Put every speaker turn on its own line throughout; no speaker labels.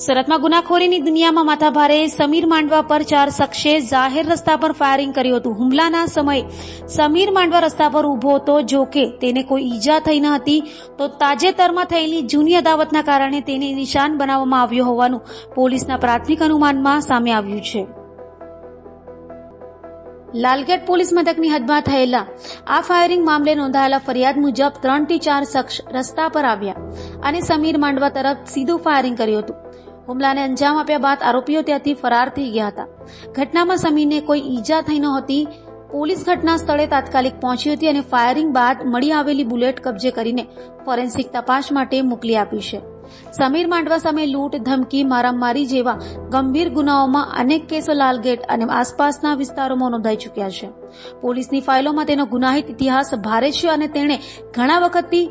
સુરતમાં ગુનાખોરીની દુનિયામાં માથાભારે સમીર માંડવા પર 4 શખ્સે જાહેર રસ્તા પર ફાયરિંગ કર્યું હતું. હુમલાના સમયે સમીર માંડવા રસ્તા પર ઊભો હતો. જો કે તેને કોઈ ઈજા થઈ ન હતી, તો તાજેતરમાં થયેલી જૂની અદાવતના કારણે તેને નિશાન બનાવવામાં આવ્યો હોવાનું પોલીસના પ્રાથમિક અનુમાનમાં સામે આવ્યું છે. લાલગેટ પોલીસ મથકની હદમાં થયેલા આ ફાયરિંગ મામલે નોંધાયેલા ફરિયાદ મુજબ 3 થી 4 શખ્સ રસ્તા પર આવ્યા અને સમીર માંડવા તરફ સીધું ફાયરિંગ કર્યું હતું. હુમલાને અંજામ આપ્યા બાદ આરોપીઓ ત્યાંથી ફરાર થઈ ગયા હતા. ઘટનામાં સમીરને કોઈ ઈજા થઈ નહોતી. પોલીસ ઘટના સ્થળે તાત્કાલિક પહોંચી હતી અને ફાયરિંગ બાદ મળી આવેલી બુલેટ કબજે કરીને ફોરેન્સિક તપાસ માટે મોકલી આપી છે. સમીર માંડવા સામે લૂંટ, ધમકી, મારામારી જેવા ગંભીર ગુનાઓમાં અનેક કેસો લાલગેટ અને આસપાસના વિસ્તારોમાં નોંધાઈ ચૂક્યા છે. પોલીસની ફાઇલોમાં તેનો ગુનાહિત ઇતિહાસ ભારે છે અને તેણે ઘણા વખતથી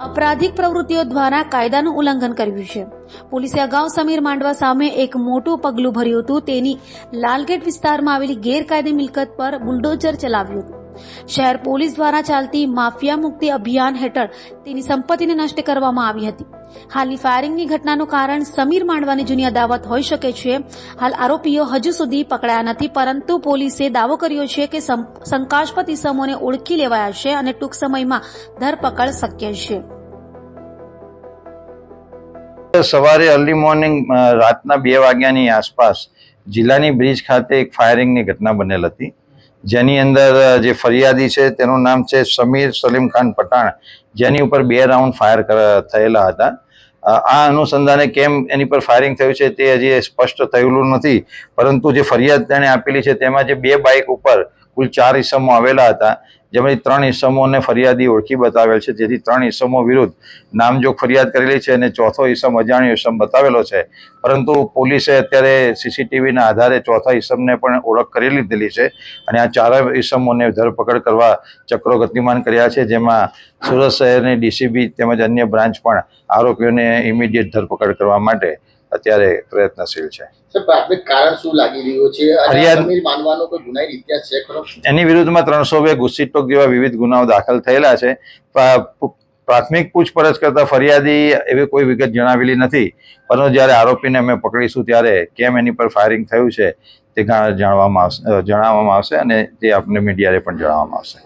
અપરાધિક પ્રવૃત્તિઓ દ્વારા કાયદાનું ઉલ્લંઘન કર્યું છે. પોલીસે અગાઉ સમીર માંડવા સામે એક મોટું પગલું ભર્યું હતું. તેની લાલગેટ વિસ્તારમાં આવેલી ગેરકાયદે મિલકત પર બુલડોઝર ચલાવ્યું હતું. શહેર પોલીસ દ્વારા ચાલતી માફિયા મુક્તિ અભિયાન હેઠળ તેની સંપત્તિને નષ્ટ કરવામાં આવી હતી. હાલની ફાયરિંગની ઘટનાનું કારણ સમીર માંડવાની જૂની અદાવત હોઈ શકે છે. હાલ આરોપીઓ હજુ સુધી પકડાયા નથી, પરંતુ પોલીસે દાવો કર્યો છે કે શંકાસ્પદ ઇસમોને ઓળખી લેવાયા છે અને ટૂંક સમયમાં ધરપકડ શક્ય છે.
સવારે અર્લી મોર્નિંગ રાતના 2 વાગ્યાની આસપાસ જિલ્લાની બ્રિજ ખાતે એક ફાયરિંગની ઘટના બનેલ હતી, જેની અંદર જે ફરિયાદી છે તેનું નામ છે સમીર સલીમ ખાન પઠાણ, જેની ઉપર 2 રાઉન્ડ ફાયર થયેલા હતા. આ અનુસંધાને કેમ એની પર ફાયરિંગ થયું છે તે હજી સ્પષ્ટ થયેલું નથી, પરંતુ જે ફરિયાદ તેણે આપેલી છે તેમાં જે 2 બાઇક ઉપર કુલ 4 ઇસમો આવેલા હતા, જેમાંથી 3 ઇસમોને ફરિયાદી ઓળખી બતાવેલ છે, જેથી 3 ઇસમો વિરુદ્ધ નામજોગ ફરિયાદ કરેલી છે અને 4થો ઇસમ અજાણ્યો ઇસમ બતાવેલો છે. પરંતુ પોલીસે અત્યારે સીસીટીવીના આધારે 4થા ઇસમને પણ ઓળખ કરી લીધેલી છે અને આ 4 ઇસમોને ધરપકડ કરવા ચક્રો ગતિમાન કર્યા છે, જેમાં સુરત શહેરની ડીસીબી તેમજ અન્ય બ્રાન્ચ પણ આરોપીઓને ઇમિડિયેટ ધરપકડ કરવા માટે અત્યારે પ્રયત્નશીલ છે.
પ્રાથમિક કારણ શું લાગી રહ્યું છે? સમીર માનવાનો કોઈ ગુનાહિત ઇતિહાસ છે ખરો?
એની વિરુદ્ધમાં 302 ગુસ્સીટોક જેવા વિવિધ ગુનાઓ દાખલ થયેલા છે. પ્રાથમિક પૂછપરછ કરતા ફરિયાદી એવી કોઈ વિગત જણાવેલી નથી, પરંતુ જ્યારે આરોપીને અમે પકડીશું ત્યારે કેમ એની પર ફાયરિંગ થયું છે તે જણાવવામાં આવશે અને તે આપને મીડિયાને પણ જણાવવામાં આવશે.